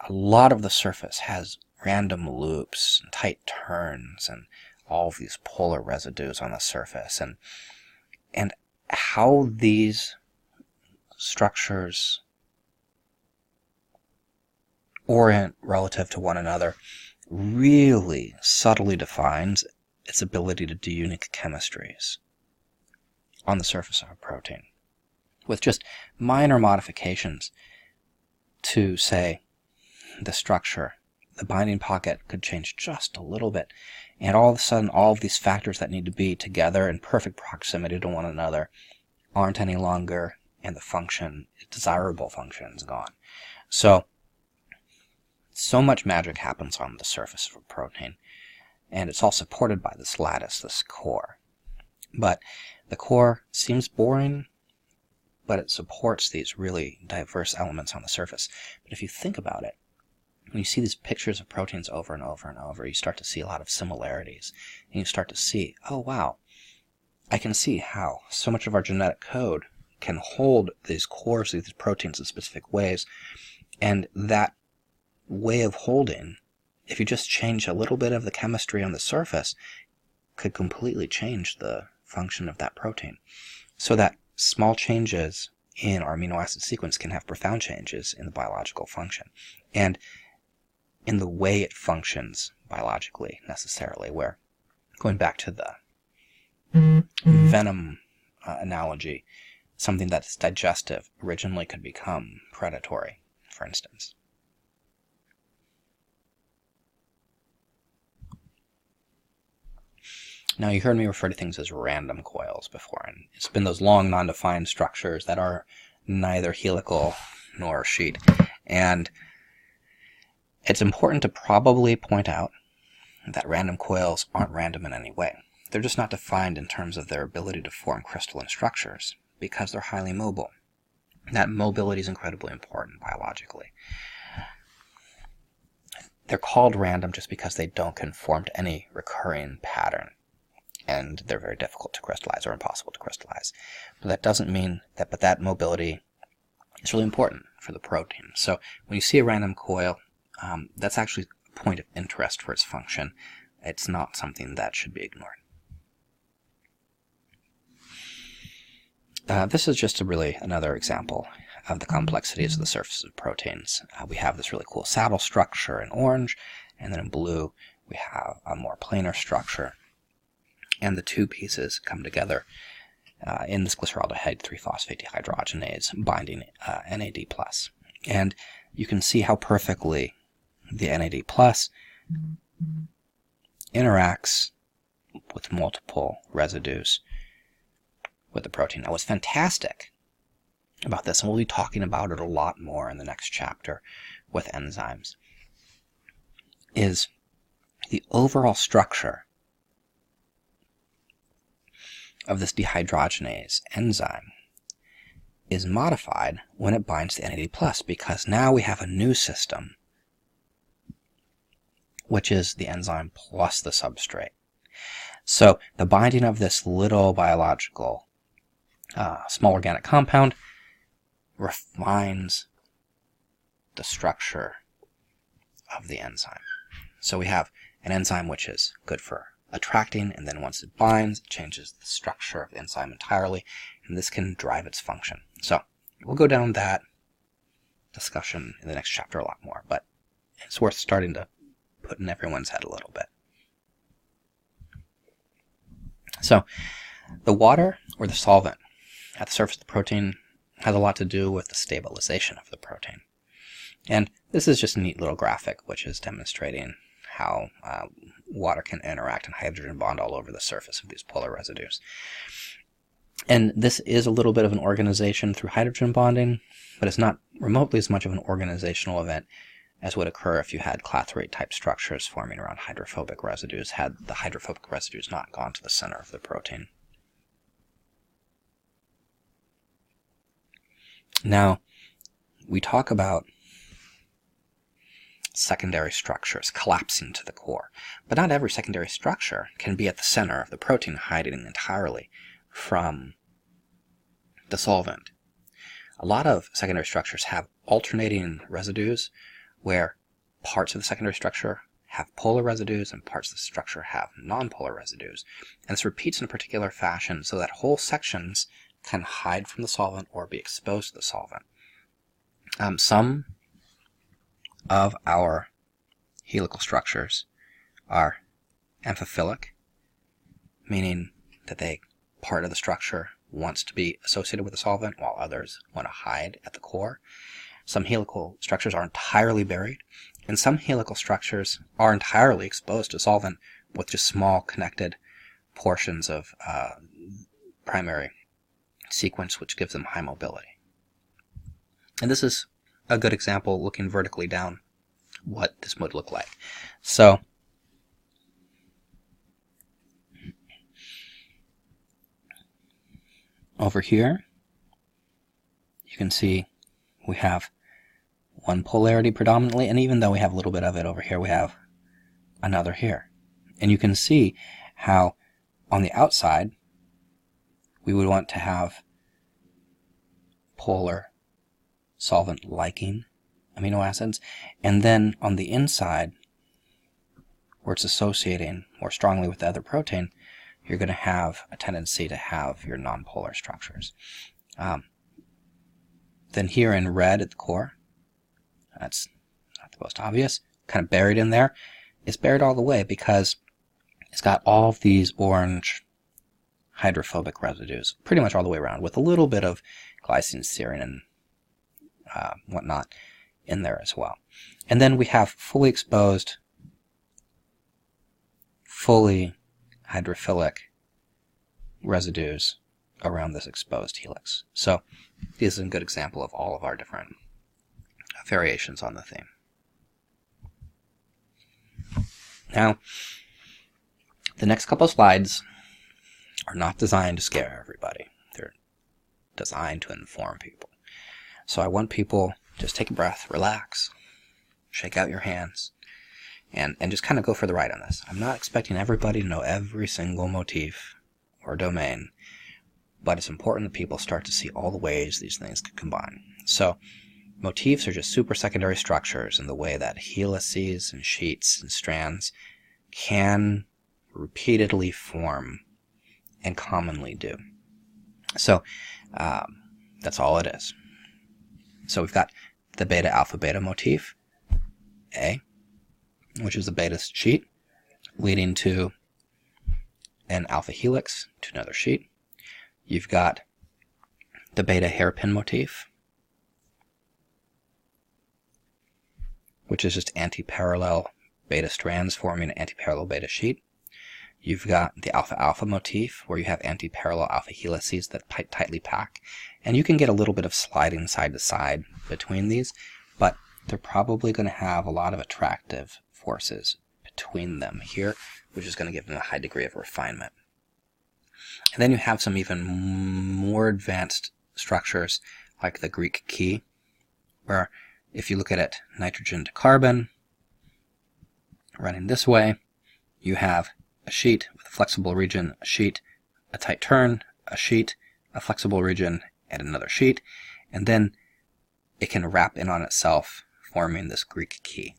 A lot of the surface has random loops and tight turns and all of these polar residues on the surface. And how these structures orient relative to one another really subtly defines its ability to do unique chemistries on the surface of a protein, with just minor modifications to, say, the structure. The binding pocket could change just a little bit, and all of a sudden all of these factors that need to be together in perfect proximity to one another aren't any longer, and the function, desirable function, is gone. So much magic happens on the surface of a protein, and it's all supported by this lattice, this core. But the core seems boring, but it supports these really diverse elements on the surface. But if you think about it, when you see these pictures of proteins over and over and over, you start to see a lot of similarities. And you start to see, oh wow, I can see how so much of our genetic code can hold these cores of these proteins in specific ways. And that way of holding, if you just change a little bit of the chemistry on the surface, could completely change the function of that protein. So that small changes in our amino acid sequence can have profound changes in the biological function and in the way it functions biologically necessarily, where, going back to the venom analogy, something that's digestive originally could become predatory, for instance. Now, you heard me refer to things as random coils before, and it's been those long, non-defined structures that are neither helical nor sheet. And it's important to probably point out that random coils aren't random in any way. They're just not defined in terms of their ability to form crystalline structures, because they're highly mobile. That mobility is incredibly important biologically. They're called random just because they don't conform to any recurring pattern, and they're very difficult to crystallize or impossible to crystallize. But that doesn't mean that, but that mobility is really important for the protein. So when you see a random coil, that's actually a point of interest for its function. It's not something that should be ignored. This is just another example of the complexities of the surfaces of proteins. We have this really cool saddle structure in orange, and then in blue we have a more planar structure. And the two pieces come together in this glyceraldehyde 3-phosphate dehydrogenase binding NAD+. And you can see how perfectly the NAD+ interacts with multiple residues with the protein. Now, what's fantastic about this, and we'll be talking about it a lot more in the next chapter with enzymes, is the overall structure of this dehydrogenase enzyme is modified when it binds to NAD+, because now we have a new system, which is the enzyme plus the substrate. So the binding of this little biological small organic compound refines the structure of the enzyme. So we have an enzyme which is good for attracting, and then once it binds, it changes the structure of the enzyme entirely, and this can drive its function. So we'll go down that discussion in the next chapter a lot more, but it's worth starting to put in everyone's head a little bit. So the water or the solvent at the surface of the protein has a lot to do with the stabilization of the protein. And this is just a neat little graphic which is demonstrating how water can interact and hydrogen bond all over the surface of these polar residues. And this is a little bit of an organization through hydrogen bonding, but it's not remotely as much of an organizational event as would occur if you had clathrate type structures forming around hydrophobic residues, had the hydrophobic residues not gone to the center of the protein. Now, we talk about secondary structures collapsing to the core, but not every secondary structure can be at the center of the protein, hiding entirely from the solvent. A lot of secondary structures have alternating residues where parts of the secondary structure have polar residues and parts of the structure have nonpolar residues. And this repeats in a particular fashion so that whole sections can hide from the solvent or be exposed to the solvent. Some of our helical structures are amphiphilic, meaning that part of the structure wants to be associated with the solvent while others want to hide at the core. Some helical structures are entirely buried, and some helical structures are entirely exposed to solvent with just small connected portions of primary sequence, which gives them high mobility. And this is a good example, looking vertically down, what this would look like. So over here, you can see we have one polarity predominantly, and even though we have a little bit of it over here, we have another here. And you can see how on the outside, we would want to have polar solvent liking amino acids, and then on the inside, where it's associating more strongly with the other protein, you're going to have a tendency to have your nonpolar structures. Then here in red at the core, that's not the most obvious, kind of buried in there. It's buried all the way because it's got all of these orange hydrophobic residues pretty much all the way around, with a little bit of glycine, serine, and whatnot in there as well. And then we have fully exposed, fully hydrophilic residues around this exposed helix. So this is a good example of all of our different variations on the theme. Now, the next couple of slides are not designed to scare everybody. They're designed to inform people. So I want people just take a breath, relax, shake out your hands, and just kind of go for the ride on this. I'm not expecting everybody to know every single motif or domain, but it's important that people start to see all the ways these things could combine. So motifs are just super secondary structures in the way that helices and sheets and strands can repeatedly form and commonly do. So that's all it is. So we've got the beta-alpha-beta motif, A, which is the beta sheet, leading to an alpha helix to another sheet. You've got the beta hairpin motif, which is just antiparallel beta strands forming an antiparallel beta sheet. You've got the alpha-alpha motif, where you have antiparallel alpha helices that tightly pack. And you can get a little bit of sliding side to side between these, but they're probably going to have a lot of attractive forces between them here, which is going to give them a high degree of refinement. And then you have some even more advanced structures, like the Greek key, where if you look at it, nitrogen to carbon, running this way, you have a sheet with a flexible region, a sheet, a tight turn, a sheet, a flexible region, and another sheet, and then it can wrap in on itself, forming this Greek key.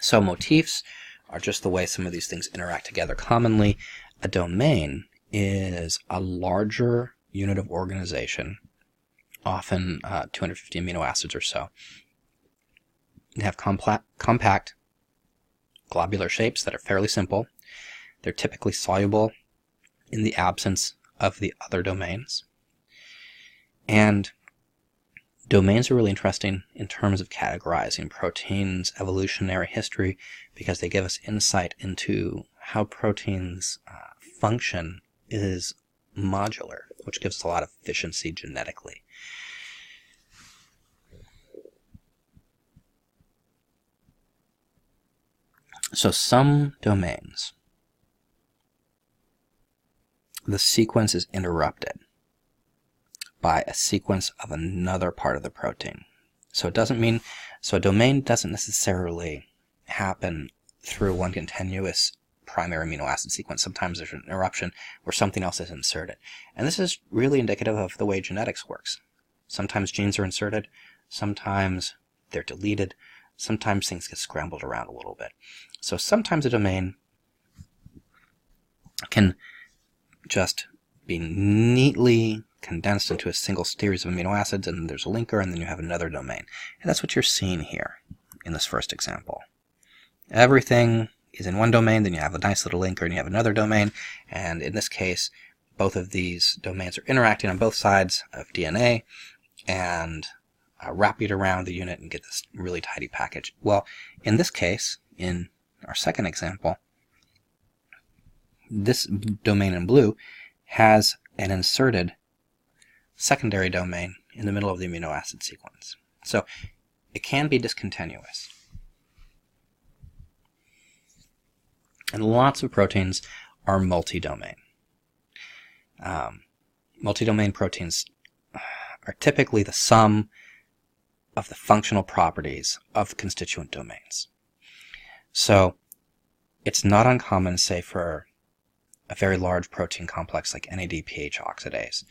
So motifs are just the way some of these things interact together. Commonly, a domain is a larger unit of organization, often 250 amino acids or so. They have compact globular shapes that are fairly simple. They're typically soluble in the absence of the other domains. And domains are really interesting in terms of categorizing proteins' evolutionary history because they give us insight into how proteins function is modular, which gives us a lot of efficiency genetically. So some domains, the sequence is interrupted by a sequence of another part of the protein. So it doesn't mean, so a domain doesn't necessarily happen through one continuous primary amino acid sequence. Sometimes there's an interruption where something else is inserted. And this is really indicative of the way genetics works. Sometimes genes are inserted, sometimes they're deleted, sometimes things get scrambled around a little bit. So sometimes a domain can just be neatly condensed into a single series of amino acids, and there's a linker, and then you have another domain. And that's what you're seeing here in this first example. Everything is in one domain, then you have a nice little linker, and you have another domain, and in this case, both of these domains are interacting on both sides of DNA, and wrap it around the unit and get this really tidy package. Well, in this case, in our second example, this domain in blue has an inserted secondary domain in the middle of the amino acid sequence. So it can be discontinuous. And lots of proteins are multi-domain. Multi-domain proteins are typically the sum of the functional properties of constituent domains. So it's not uncommon, say, for a very large protein complex like NADPH oxidase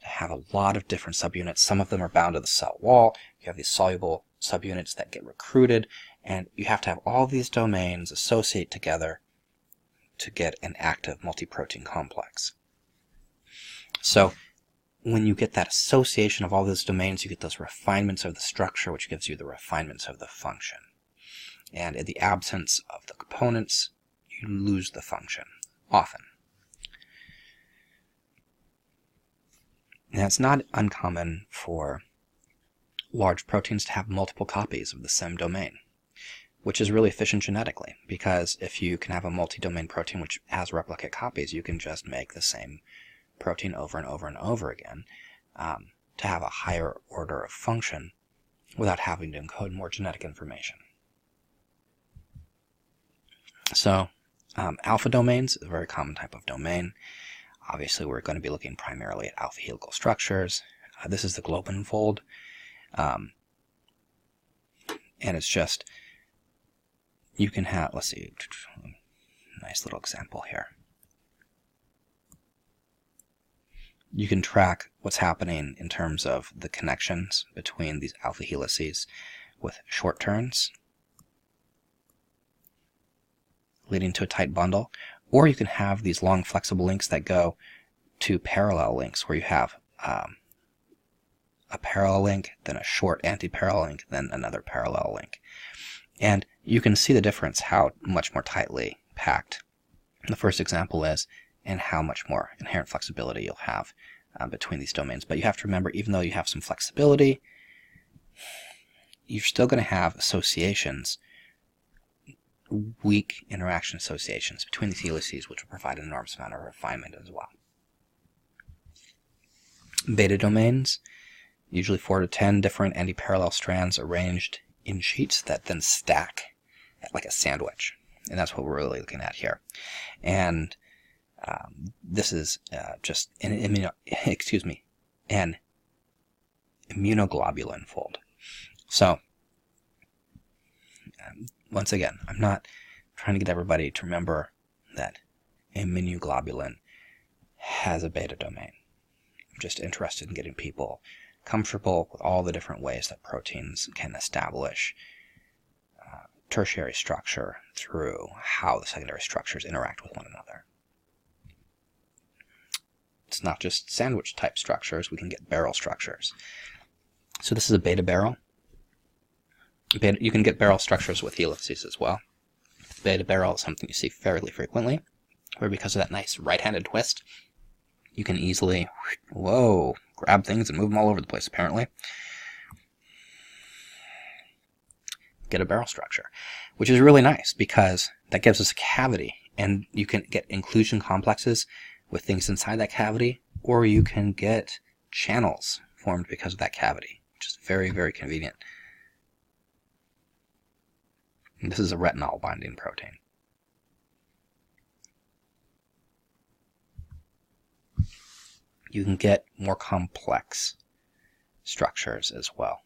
to have a lot of different subunits. Some of them are bound to the cell wall. You have these soluble subunits that get recruited, and you have to have all these domains associate together to get an active multi-protein complex. So when you get that association of all those domains, you get those refinements of the structure, which gives you the refinements of the function. And in the absence of the components, you lose the function, often. Now, it's not uncommon for large proteins to have multiple copies of the same domain, which is really efficient genetically, because if you can have a multi-domain protein which has replicate copies, you can just make the same protein over and over and over again to have a higher order of function without having to encode more genetic information. So alpha domains is a very common type of domain. Obviously, we're going to be looking primarily at alpha helical structures. This is the globin fold. And it's just, you can have, let's see, nice little example here. You can track what's happening in terms of the connections between these alpha helices with short turns, leading to a tight bundle, or you can have these long flexible links that go to parallel links, where you have a parallel link, then a short antiparallel link, then another parallel link. And you can see the difference, how much more tightly packed the first example is, and how much more inherent flexibility you'll have between these domains. But you have to remember, even though you have some flexibility, you're still going to have associations, weak interaction associations between these helices, which will provide an enormous amount of refinement as well. Beta domains, usually 4 to 10 different antiparallel strands arranged in sheets that then stack like a sandwich. And that's what we're really looking at here. And this is just an an immunoglobulin fold. So, once again, I'm not trying to get everybody to remember that immunoglobulin has a beta domain. I'm just interested in getting people comfortable with all the different ways that proteins can establish tertiary structure through how the secondary structures interact with one another. It's not just sandwich type structures, we can get barrel structures. So this is a beta barrel. You can get barrel structures with helices as well. Beta barrel is something you see fairly frequently, where because of that nice right-handed twist, you can easily, grab things and move them all over the place, apparently. Get a barrel structure, which is really nice because that gives us a cavity, and you can get inclusion complexes with things inside that cavity, or you can get channels formed because of that cavity, which is very, very convenient. And this is a retinol binding protein. You can get more complex structures as well.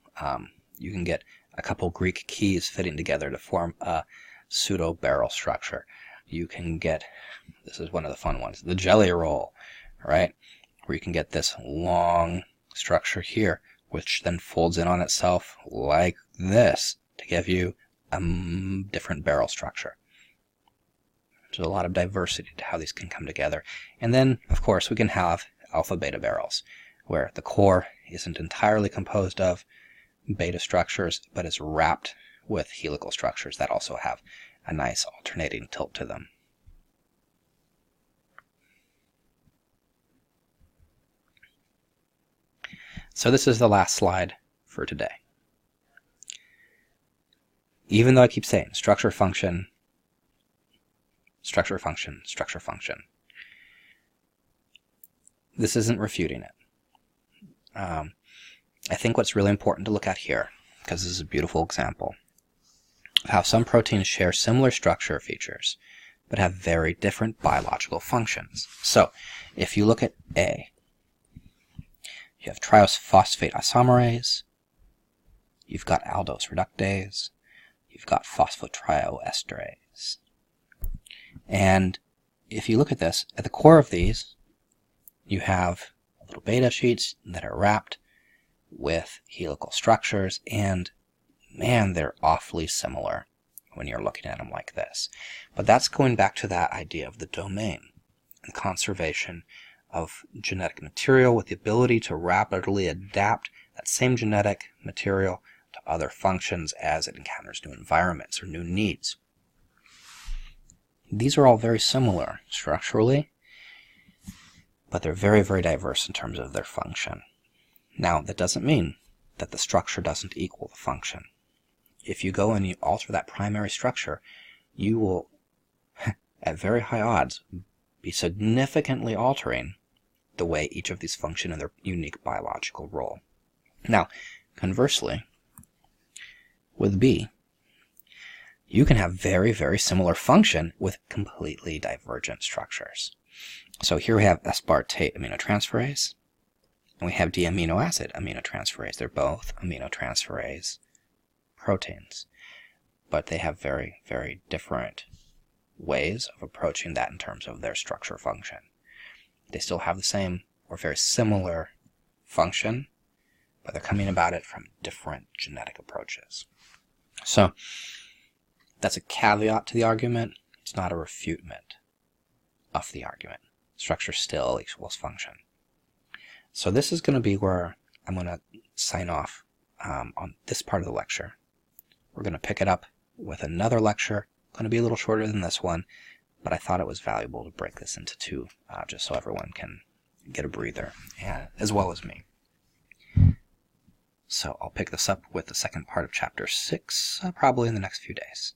You can get a couple Greek keys fitting together to form a pseudo-barrel structure. You can get, this is one of the fun ones, the jelly roll, right? Where you can get this long structure here, which then folds in on itself like this to give you a different barrel structure. There's a lot of diversity to how these can come together. And then, of course, we can have alpha-beta barrels, where the core isn't entirely composed of beta structures, but is wrapped with helical structures that also have a nice alternating tilt to them. So this is the last slide for today. Even though I keep saying structure, function, structure, function, structure, function, this isn't refuting it. I think what's really important to look at here, because this is a beautiful example, of how some proteins share similar structure features, but have very different biological functions. So, if you look at A, you have triose phosphate isomerase, you've got aldose reductase, you've got phosphotrioesterase. And if you look at this, at the core of these, you have little beta sheets that are wrapped with helical structures, and man, they're awfully similar when you're looking at them like this. But that's going back to that idea of the domain and conservation of genetic material with the ability to rapidly adapt that same genetic material to other functions as it encounters new environments or new needs. These are all very similar structurally, but they're very, very diverse in terms of their function. Now, that doesn't mean that the structure doesn't equal the function. If you go and you alter that primary structure, you will, at very high odds, be significantly altering the way each of these function in their unique biological role. Now, conversely, with B, you can have very, very similar function with completely divergent structures. So here we have aspartate aminotransferase, and we have D-amino acid aminotransferase. They're both aminotransferase proteins, but they have very, very different ways of approaching that in terms of their structure function. They still have the same or very similar function, but they're coming about it from different genetic approaches. So that's a caveat to the argument. It's not a refutement of the argument. Structure still equals function. So this is going to be where I'm going to sign off on this part of the lecture. We're going to pick it up with another lecture. Going to be a little shorter than this one, but I thought it was valuable to break this into two, just so everyone can get a breather, as well as me. So I'll pick this up with the second part of Chapter 6, probably in the next few days.